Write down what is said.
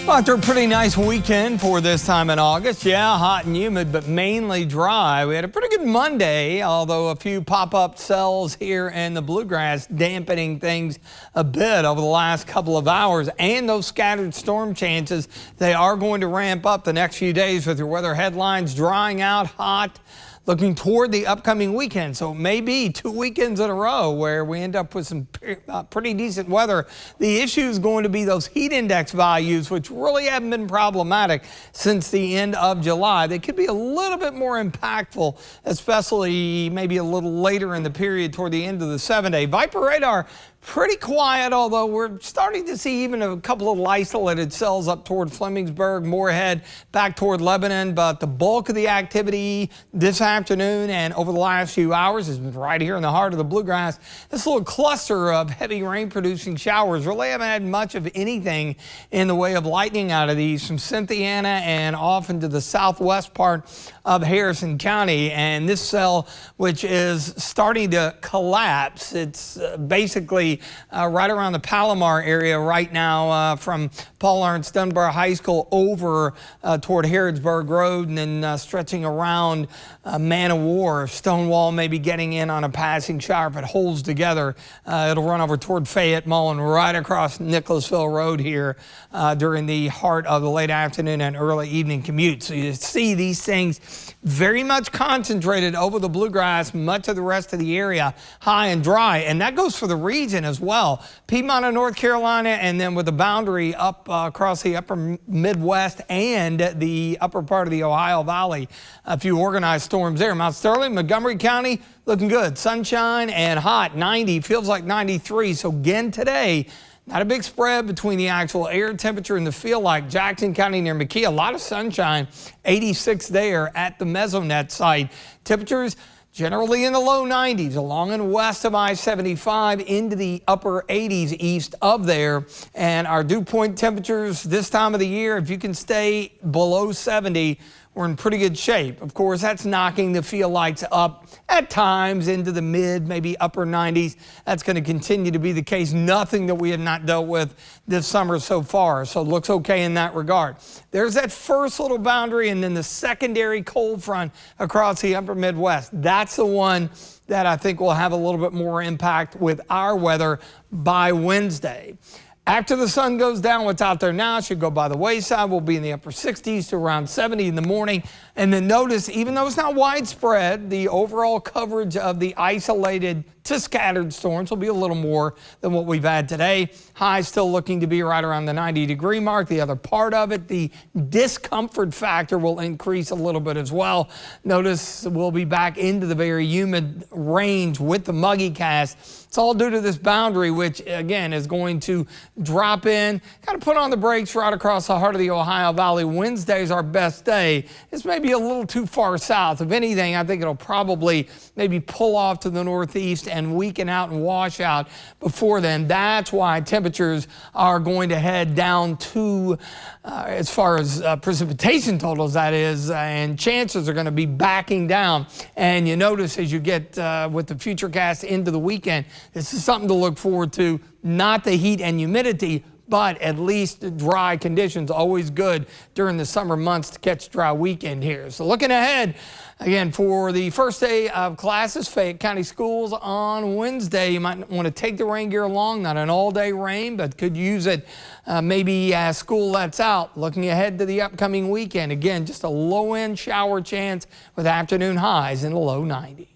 Well, after a pretty nice weekend for this time in August, yeah, hot and humid, but mainly dry. We had a pretty good Monday, although a few pop-up cells here in the bluegrass dampening things a bit over the last couple of hours. And those scattered storm chances, they are going to ramp up the next few days with your weather headlines drying out, hot, looking toward the upcoming weekend. So it may be 2 weekends in a row where we end up with some pretty decent weather. The issue is going to be those heat index values, which really haven't been problematic since the end of July. They could be a little bit more impactful, especially maybe a little later in the period toward the end of the 7-day. Viper radar pretty quiet, although we're starting to see even a couple of isolated cells up toward Flemingsburg, Moorhead, back toward Lebanon. But the bulk of the activity this afternoon and over the last few hours has been right here in the heart of the bluegrass. This little cluster of heavy rain producing showers really haven't had much of anything in the way of lightning out of these from Cynthiana and off into the southwest part of Harrison County. And this cell, which is starting to collapse, it's basically right around the Palomar area right now, from Paul Ernst Dunbar High School over toward Harrodsburg Road, and then stretching around Man of War. Stonewall may be getting in on a passing shower. If it holds together, it'll run over toward Fayette Mall and right across Nicholasville Road here during the heart of the late afternoon and early evening commute. So you see these things very much concentrated over the bluegrass, much of the rest of the area high and dry, and that goes for the region as well. Piedmont of North Carolina, and then with the boundary up across the upper Midwest and the upper part of the Ohio Valley. A few organized storms there. Mount Sterling, Montgomery County, looking good. Sunshine and hot, 90, feels like 93. So again today, not a big spread between the actual air temperature and the feel like. Jackson County near McKee, a lot of sunshine, 86 there at the Mesonet site. Temperatures generally in the low 90s along and west of I-75 into the upper 80s east of there. And our dew point temperatures this time of the year, if you can stay below 70, we're in pretty good shape. Of course, that's knocking the feel likes up at times into the mid, maybe upper 90s. That's going to continue to be the case. Nothing that we have not dealt with this summer so far. So it looks okay in that regard. There's that first little boundary, and then the secondary cold front across the upper Midwest. That's the one that I think will have a little bit more impact with our weather by Wednesday. After the sun goes down, what's out there now should go by the wayside. We'll be in the upper 60s to around 70 in the morning. And then notice, even though it's not widespread, the overall coverage of the isolated to scattered storms will be a little more than what we've had today. Highs still looking to be right around the 90-degree mark. The other part of it, the discomfort factor will increase a little bit as well. Notice we'll be back into the very humid range with the muggy cast. It's all due to this boundary, which again is going to drop in, kind of put on the brakes right across the heart of the Ohio Valley. Wednesday's our best day. It's maybe a little too far south. If anything, I think it'll probably maybe pull off to the northeast and weaken out and wash out before then. That's why temperatures are going to head down to, as far as precipitation totals, that is, and chances are going to be backing down. And you notice as you get with the futurecast into the weekend, this is something to look forward to. Not the heat and humidity, but at least dry conditions. Always good during the summer months to catch a dry weekend here. So looking ahead, again, for the first day of classes, Fayette County Schools on Wednesday. You might want to take the rain gear along, not an all-day rain, but could use it maybe as school lets out. Looking ahead to the upcoming weekend, again, just a low-end shower chance with afternoon highs in the low 90s.